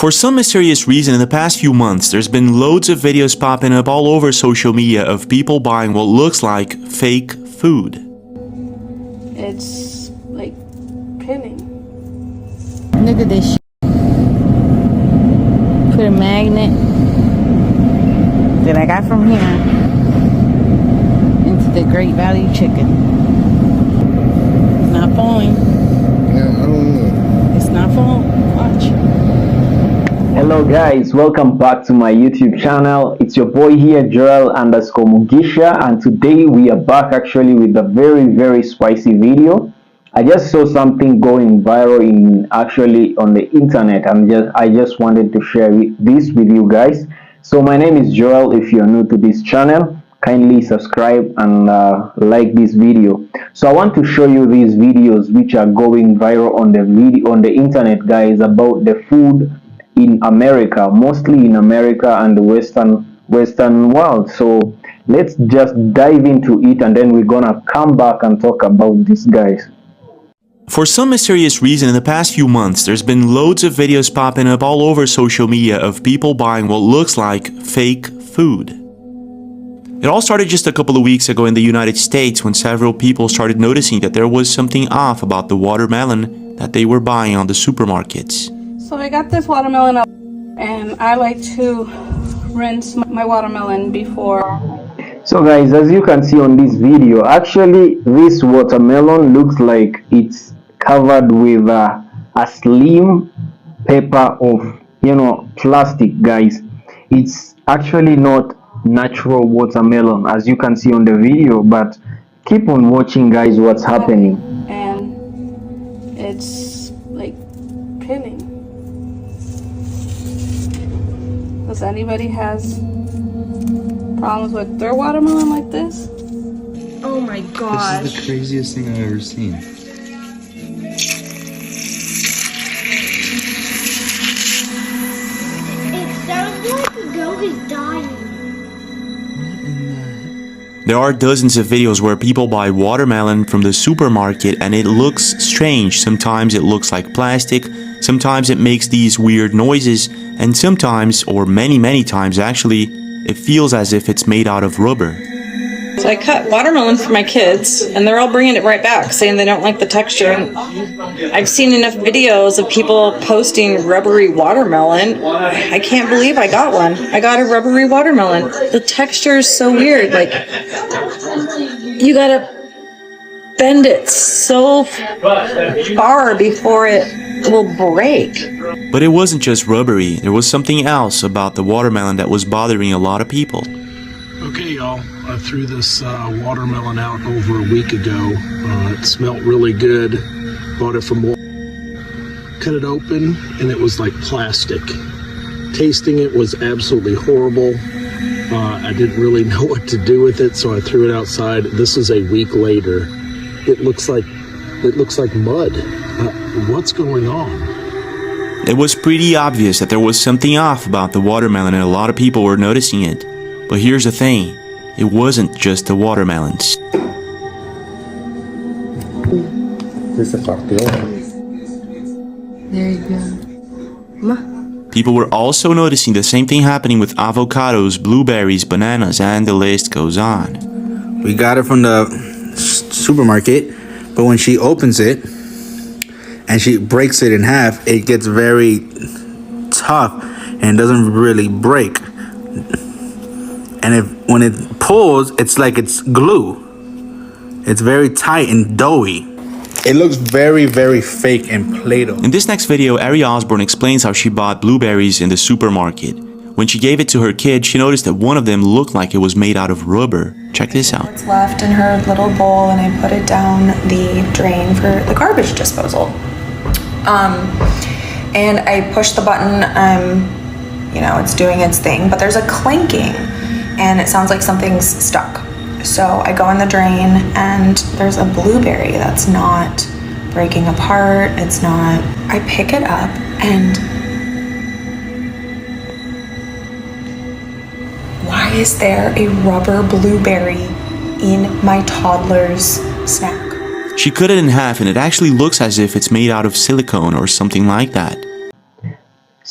For some mysterious reason, in the past few months, there's been loads of videos popping up all over social media of people buying what looks like fake food. It's like pinning. Look at this shit. Put a magnet that I got from here into the Great Value Chicken. It's not falling. Yeah, I don't know. It's not falling. Watch. Hello guys, welcome back to my YouTube channel. It's your boy here, Joel_Mugisha, and today we are back actually with a very spicy video. I just saw something going viral on the internet, and I just wanted to share this with you guys. So my name is Joel. If you are new to this channel, kindly subscribe and like this video. So I want to show you these videos which are going viral on the internet, guys, about the food in America, mostly in America and the western world. So let's just dive into it, and then we're gonna come back and talk about this, guys. For some mysterious reason, in the past few months, there's been loads of videos popping up all over social media of people buying what looks like fake food. It all started just a couple of weeks ago in the United States when several people started noticing that there was something off about the watermelon that they were buying on the supermarkets. So I got this watermelon up, and I like to rinse my watermelon before. So guys, as you can see on this video, actually this watermelon looks like it's covered with a slim paper of plastic, guys. It's actually not natural watermelon as you can see on the video, but keep on watching, guys, what's happening. And it's like pinning. Does anybody has problems with their watermelon like this? Oh my gosh. This is the craziest thing I've ever seen. It sounds like the dog is dying. There are dozens of videos where people buy watermelon from the supermarket and it looks strange. Sometimes it looks like plastic, sometimes it makes these weird noises, and sometimes, or many times actually, it feels as if it's made out of rubber. So I cut watermelon for my kids, and they're all bringing it right back, saying they don't like the texture. And I've seen enough videos of people posting rubbery watermelon. I can't believe I got one. I got a rubbery watermelon. The texture is so weird. Like, you gotta bend it so far before it will break. But it wasn't just rubbery. There was something else about the watermelon that was bothering a lot of people. Okay, y'all, I threw this watermelon out over a week ago. It smelled really good. Bought it from Walmart. Cut it open, and it was like plastic. Tasting it was absolutely horrible. I didn't really know what to do with it, so I threw it outside. This is a week later. It looks like mud. What's going on? It was pretty obvious that there was something off about the watermelon, and a lot of people were noticing it. But here's the thing, it wasn't just the watermelons. There you go. People were also noticing the same thing happening with avocados, blueberries, bananas, and the list goes on. We got it from the supermarket, but when she opens it and she breaks it in half, it gets very tough and doesn't really break. And when it pulls, it's like it's glue. It's very tight and doughy. It looks very fake and Play-Doh. In this next video, Ari Osborne explains how she bought blueberries in the supermarket. When she gave it to her kid, she noticed that one of them looked like it was made out of rubber. Check this out. It's left in her little bowl, and I put it down the drain for the garbage disposal. And I push the button, it's doing its thing, but there's a clanking, and it sounds like something's stuck. So I go in the drain, and there's a blueberry that's not breaking apart. It's not. I pick it up, and why is there a rubber blueberry in my toddler's snack? She cut it in half and it actually looks as if it's made out of silicone or something like that.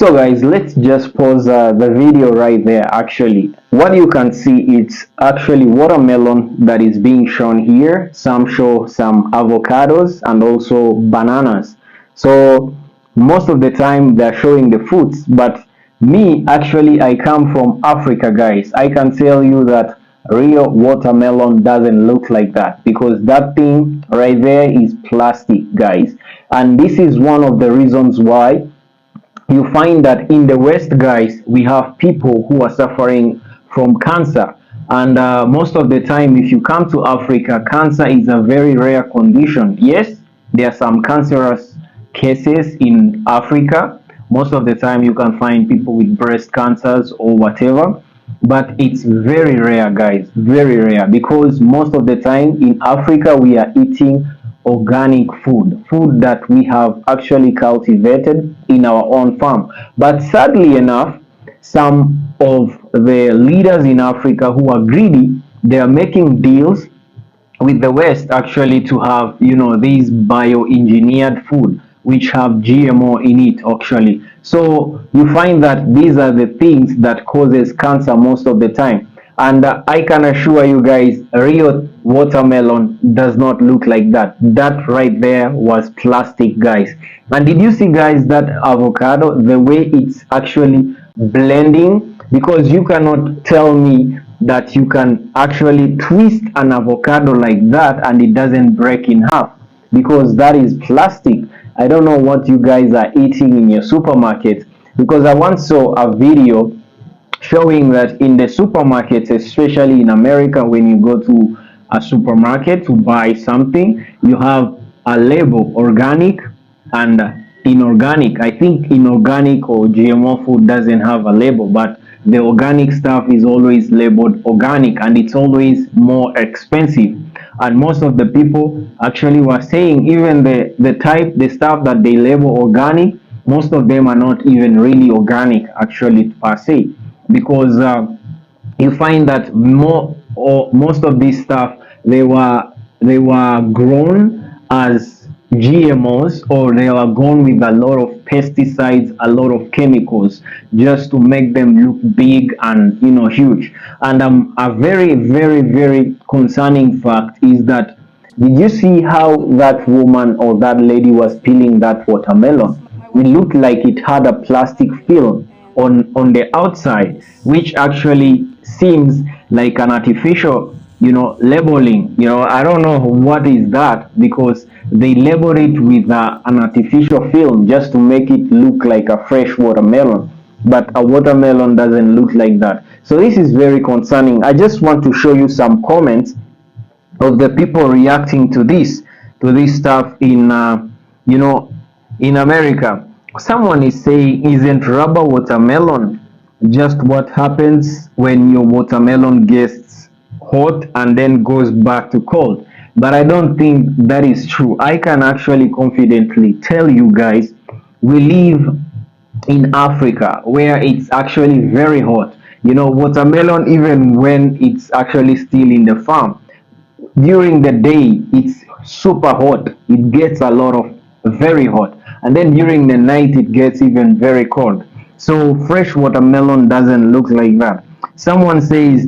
So guys, let's just pause the video right there. Actually, what you can see, it's actually watermelon that is being shown here. Some show some avocados and also bananas. So most of the time they're showing the fruits, but me, actually, I come from Africa, guys. I can tell you that real watermelon doesn't look like that, because that thing right there is plastic, guys. And this is one of the reasons why you find that in the West, guys, we have people who are suffering from cancer. And most of the time, if you come to Africa, cancer is a very rare condition. Yes, there are some cancerous cases in Africa. Most of the time, you can find people with breast cancers or whatever. But it's very rare, guys, very rare, because most of the time in Africa, we are eating organic food that we have actually cultivated in our own farm. But sadly enough, some of the leaders in Africa who are greedy, they are making deals with the West actually to have, these bioengineered food which have GMO in it actually. So you find that these are the things that causes cancer most of the time. And I can assure you guys, real watermelon does not look like that. That right there was plastic, guys. And did you see, guys, that avocado, the way it's actually blending? Because you cannot tell me that you can actually twist an avocado like that and it doesn't break in half, because that is plastic. I don't know what you guys are eating in your supermarket, because I once saw a video showing that in the supermarkets, especially in America, when you go to a supermarket to buy something, you have a label, organic and inorganic. I think inorganic or GMO food doesn't have a label, but the organic stuff is always labeled organic, and it's always more expensive. And most of the people actually were saying even the stuff that they label organic, most of them are not even really organic actually per se, because you find that most of this stuff, they were grown as GMOs, or they are grown with a lot of pesticides, a lot of chemicals, just to make them look big and huge. And a very, very, very concerning fact is that, did you see how that woman or that lady was peeling that watermelon? It looked like it had a plastic film on the outside, which actually seems like an artificial labeling. I don't know what is that, because they label it with an artificial film just to make it look like a fresh watermelon, but a watermelon doesn't look like that. So this is very concerning. I just want to show you some comments of the people reacting to this stuff in in America. Someone is saying, isn't rubber watermelon just what happens when your watermelon gets hot and then goes back to cold? But I don't think that is true. I can actually confidently tell you guys, we live in Africa where it's actually very hot. Watermelon, even when it's actually still in the farm, during the day it's super hot, it gets a lot of very hot, and then during the night it gets even very cold. So fresh watermelon doesn't look like that. Someone says,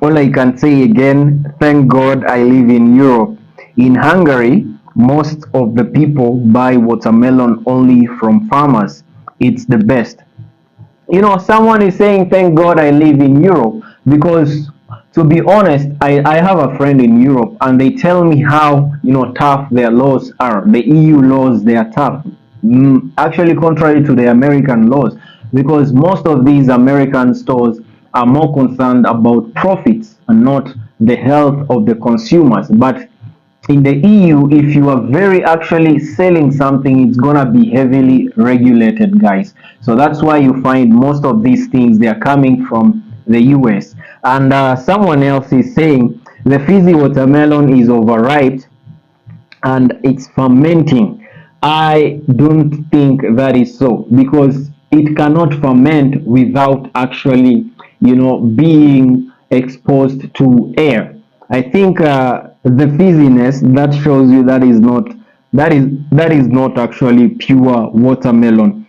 all I can say again, thank God I live in Europe. In Hungary, most of the people buy watermelon only from farmers. It's the best. Someone is saying, thank God I live in Europe, because to be honest, I have a friend in Europe, and they tell me how tough their laws are. The EU laws, they are tough, actually contrary to the American laws, because most of these American stores are more concerned about profits and not the health of the consumers. But in the EU, if you are very actually selling something, it's gonna be heavily regulated, guys. So that's why you find most of these things, they are coming from the US. And someone else is saying the fizzy watermelon is overripe and it's fermenting. I don't think that is so, because it cannot ferment without actually being exposed to air. I think the fizziness that shows you that is not actually pure watermelon.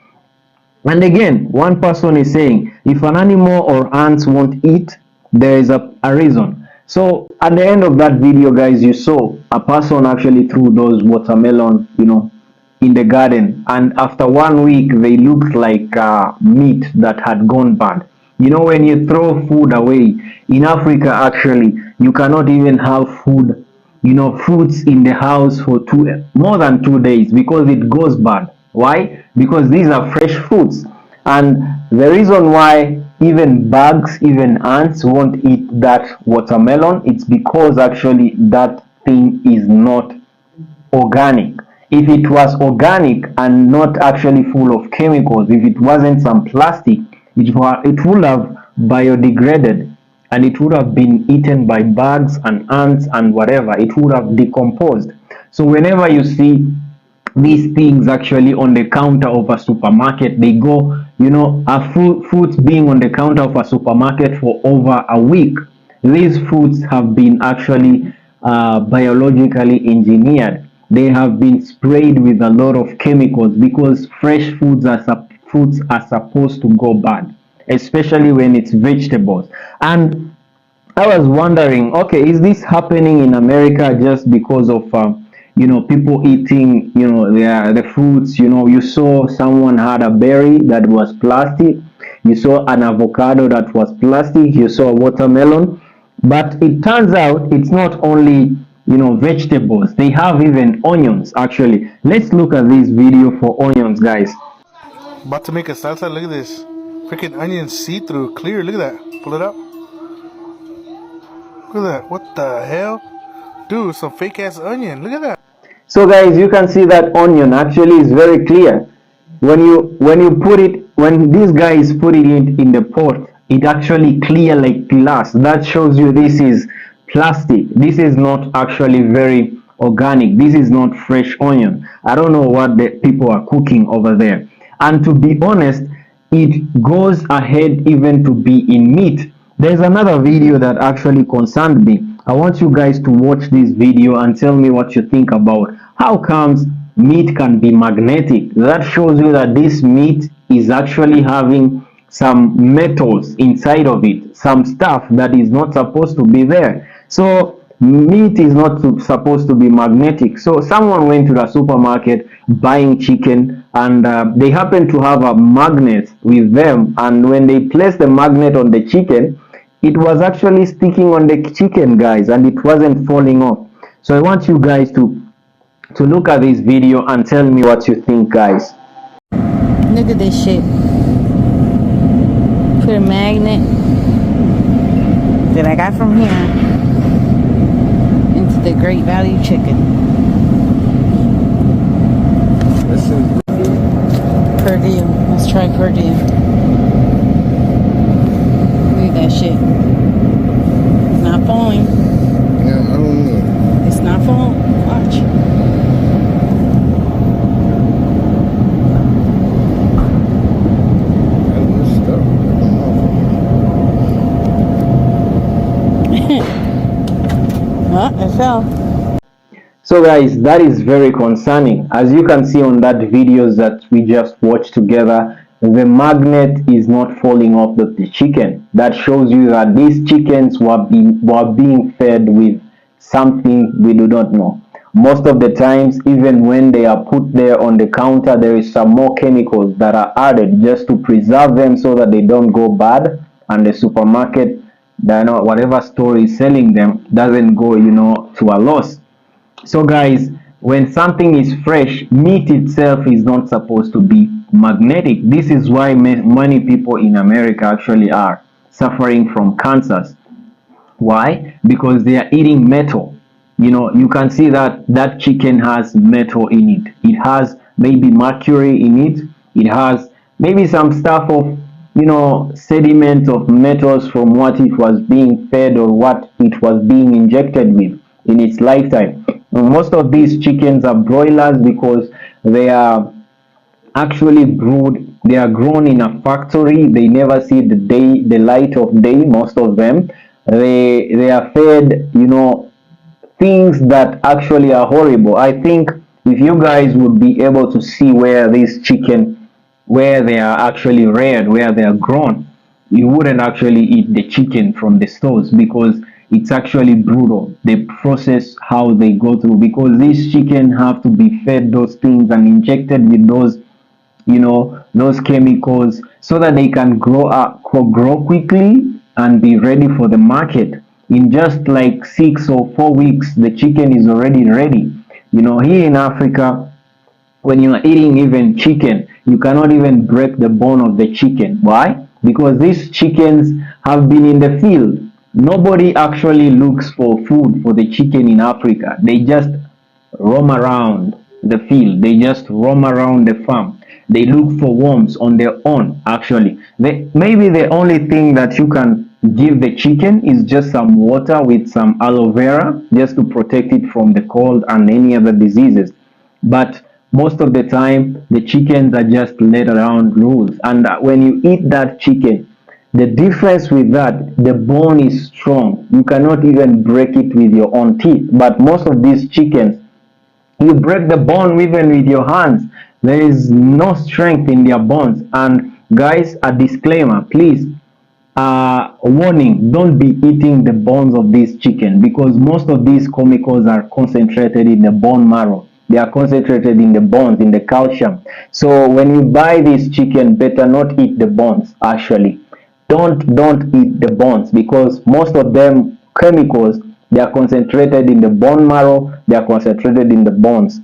And again, one person is saying, if an animal or ants won't eat, there is a reason. So at the end of that video, guys, you saw a person actually threw those watermelon, in the garden, and after 1 week, they looked like meat that had gone bad. When you throw food away in Africa, actually, you cannot even have food, fruits in the house for more than 2 days because it goes bad. Why? Because these are fresh foods. And the reason why even bugs, even ants won't eat that watermelon, it's because actually that thing is not organic. If it was organic and not actually full of chemicals, if it wasn't some plastic, it would have biodegraded and it would have been eaten by bugs and ants and whatever. It would have decomposed. So whenever you see these things actually on the counter of a supermarket, they go, fruits being on the counter of a supermarket for over a week. These fruits have been actually biologically engineered. They have been sprayed with a lot of chemicals because fresh foods are supposed to go bad, especially when it's vegetables. And I was wondering, okay, is this happening in America just because of people eating the fruits? You saw someone had a berry that was plastic. You saw an avocado that was plastic. You saw a watermelon. But it turns out it's not only vegetables. They have even onions actually. Let's look at this video for onions, guys. About to make a salsa. Look at this. Freaking onion see-through, clear. Look at that. Pull it up. Look at that. What the hell? Dude, some fake ass onion. Look at that. So guys, you can see that onion actually is very clear. When this guy is putting it in the pot, it actually clear like glass. That shows you this is plastic. This is not actually very organic. This is not fresh onion. I don't know what the people are cooking over there. And to be honest, it goes ahead even to be in meat. There's another video that actually concerned me. I want you guys to watch this video and tell me what you think about how comes meat can be magnetic. That shows you that this meat is actually having some metals inside of it, some stuff that is not supposed to be there. So meat is not supposed to be magnetic. So someone went to the supermarket buying chicken and they happen to have a magnet with them, and when they place the magnet on the chicken, it was actually sticking on the chicken, guys, and it wasn't falling off. So I want you guys to look at this video and tell me what you think, guys. Look at this shit. Put a magnet that I got from here into the Great Value Chicken. Per diem. Let's try per diem. Look at that shit. It's not falling. Yeah, I don't know. It's not falling. Watch. Well, it fell. So guys, that is very concerning. As you can see on that videos that we just watched together, the magnet is not falling off the chicken. That shows you that these chickens were being fed with something we do not know. Most of the times, even when they are put there on the counter, there is some more chemicals that are added just to preserve them so that they don't go bad, and the supermarket, whatever store is selling them, doesn't go to a loss. So guys, when something is fresh, meat itself is not supposed to be magnetic. This is why many people in America actually are suffering from cancers. Why? Because they are eating metal. You can see that chicken has metal in it. It has maybe mercury in it. It has maybe some stuff of sediment of metals from what it was being fed or what it was being injected with in its lifetime. Most of these chickens are broilers because they are actually brewed. They are grown in a factory. They never see the light of day. Most of them, they are fed things that actually are horrible. I think if you guys would be able to see where this chicken where they are actually reared, where they are grown, you wouldn't actually eat the chicken from the stores because it's actually brutal. The process how they go through, because these chicken have to be fed those things and injected with those, those chemicals so that they can grow quickly and be ready for the market. In just like 6 or 4 weeks, the chicken is already ready. Here in Africa, when you are eating even chicken, you cannot even break the bone of the chicken. Why? Because these chickens have been in the field. Nobody actually looks for food for the chicken in Africa. They just roam around the field. They just roam around the farm. They look for worms on their own, actually. Maybe the only thing that you can give the chicken is just some water with some aloe vera, just to protect it from the cold and any other diseases. But most of the time, the chickens are just let around loose. And when you eat that chicken, the difference with that, the bone is strong. You cannot even break it with your own teeth. But most of these chickens, you break the bone even with your hands. There is no strength in their bones. And guys, a disclaimer, please, warning, don't be eating the bones of this chicken, because most of these chemicals are concentrated in the bone marrow. They are concentrated in the bones, in the calcium. So when you buy this chicken, better not eat the bones. Actually, don't eat the bones, because most of them chemicals, they are concentrated in the bone marrow. They are concentrated in the bones.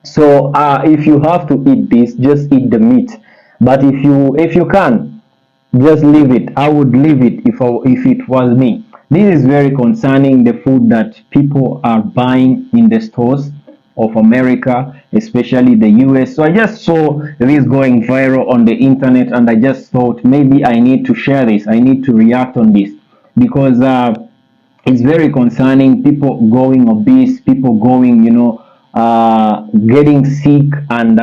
So if you have to eat this, just eat the meat. But if you can, just leave it. I would leave it if it was me. This is very concerning, the food that people are buying in the stores of America, especially the US. So I just saw this going viral on the internet, and I just thought maybe I need to share this. I need to react on this, because it's very concerning. People going obese, people going, getting sick and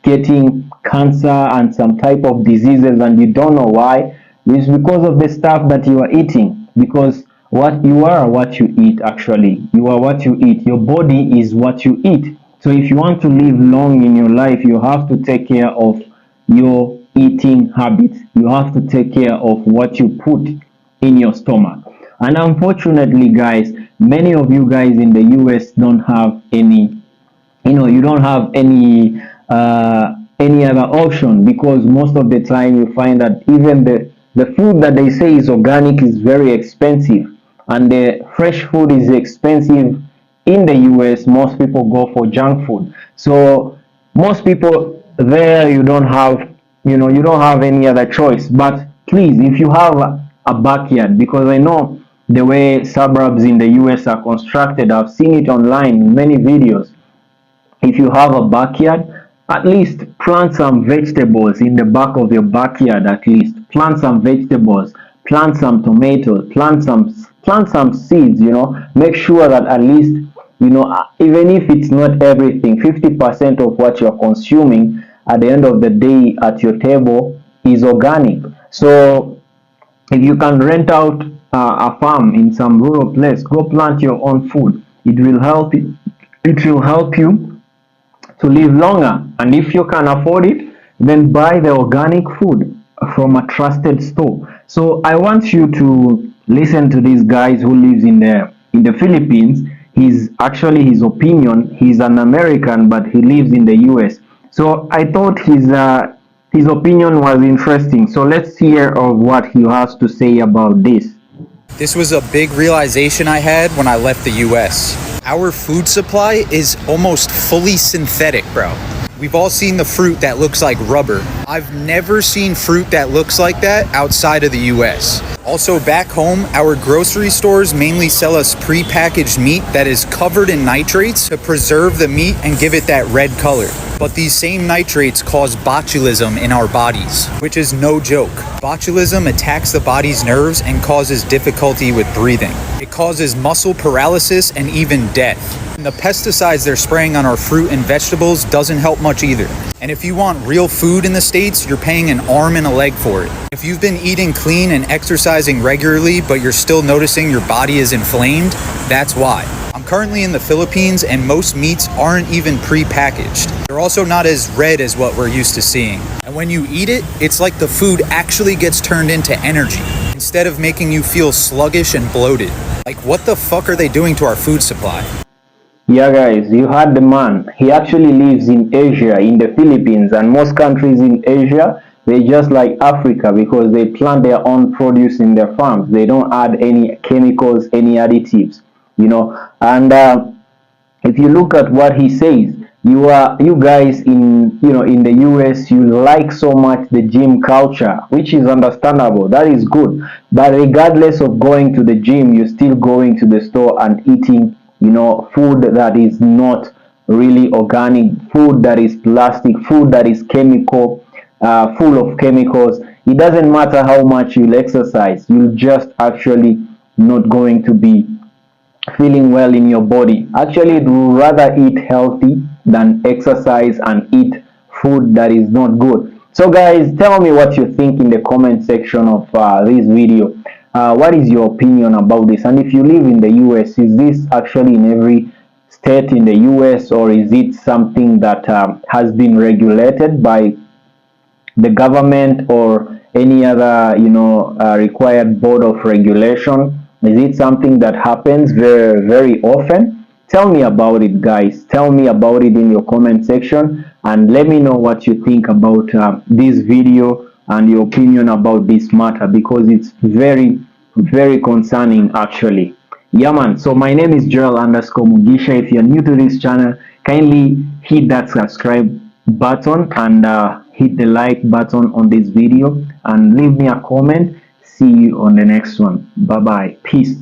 getting cancer and some type of diseases, and you don't know why. It's because of the stuff that you are eating. Because what you are, what you eat. Actually, you are what you eat. Your body is what you eat. So if you want to live long in your life, you have to take care of your eating habits. You have to take care of what you put in your stomach. And unfortunately, guys, many of you guys in the US don't have any, you don't have any other option, because most of the time you find that even the food that they say is organic is very expensive, and the fresh food is expensive in the US. Most people go for junk food. So most people there, you don't have any other choice. But please, if you have a backyard, because I know the way suburbs in the US are constructed, I've seen it online in many videos. If you have a backyard, at least plant some vegetables in the back of your backyard. At least plant some vegetables, plant some tomatoes, plant some seeds. Make sure that at least, even if it's not everything, 50% of what you're consuming at the end of the day at your table is organic. So if you can rent out a farm in some rural place, go plant your own food. It will help you. It will help you to live longer. And if you can afford it, then buy the organic food from a trusted store. So I want you to listen to this guy who lives in the Philippines. His opinion, he's an American, but he lives in the US. So I thought his opinion was interesting. So let's hear of what he has to say about this. This was a big realization I had when I left the US. Our food supply is almost fully synthetic, bro. We've all seen the fruit that looks like rubber. I've never seen fruit that looks like that outside of the US. Also, back home, our grocery stores mainly sell us pre-packaged meat that is covered in nitrates to preserve the meat and give it that red color. But these same nitrates cause botulism in our bodies, which is no joke. Botulism attacks the body's nerves and causes difficulty with breathing. It causes muscle paralysis and even death. And the pesticides they're spraying on our fruit and vegetables doesn't help much either. And if you want real food in the States, you're paying an arm and a leg for it. If you've been eating clean and exercising regularly, but you're still noticing your body is inflamed, that's why. I'm currently in the Philippines, and most meats aren't even pre-packaged. They're They're also not as red as what we're used to seeing. And when you eat it, it's like the food actually gets turned into energy instead of making you feel sluggish and bloated. Like, what the fuck are they doing to our food supply? Yeah, guys, you heard the man. He actually lives in Asia, in the Philippines, and most countries in Asia, they just like Africa because they plant their own produce in their farms. They don't add any chemicals, any additives, you know. And if you look at what he says, you guys in in the US, you like so much the gym culture, which is understandable. That is good. But regardless of going to the gym, you're still going to the store and eating food that is not really organic, food that is plastic, food that is chemical, full of chemicals. It doesn't matter how much you'll exercise, you'll just actually not going to be feeling well in your body. Actually, I'd rather eat healthy than exercise and eat food that is not good. So guys, tell me what you think in the comment section of this video. What is your opinion about this? And if you live in the US, is this actually in every state in the US, or is it something that has been regulated by the government or any other required board of regulation? Is it something that happens very, very often? Tell me about it, guys. Tell me about it in your comment section, and let me know what you think about this video and your opinion about this matter, because it's very, very concerning actually. Yeah, man. So my name is Gerald_Mugisha. If you're new to this channel, kindly hit that subscribe button and hit the like button on this video and leave me a comment. See you on the next one. Bye bye. Peace.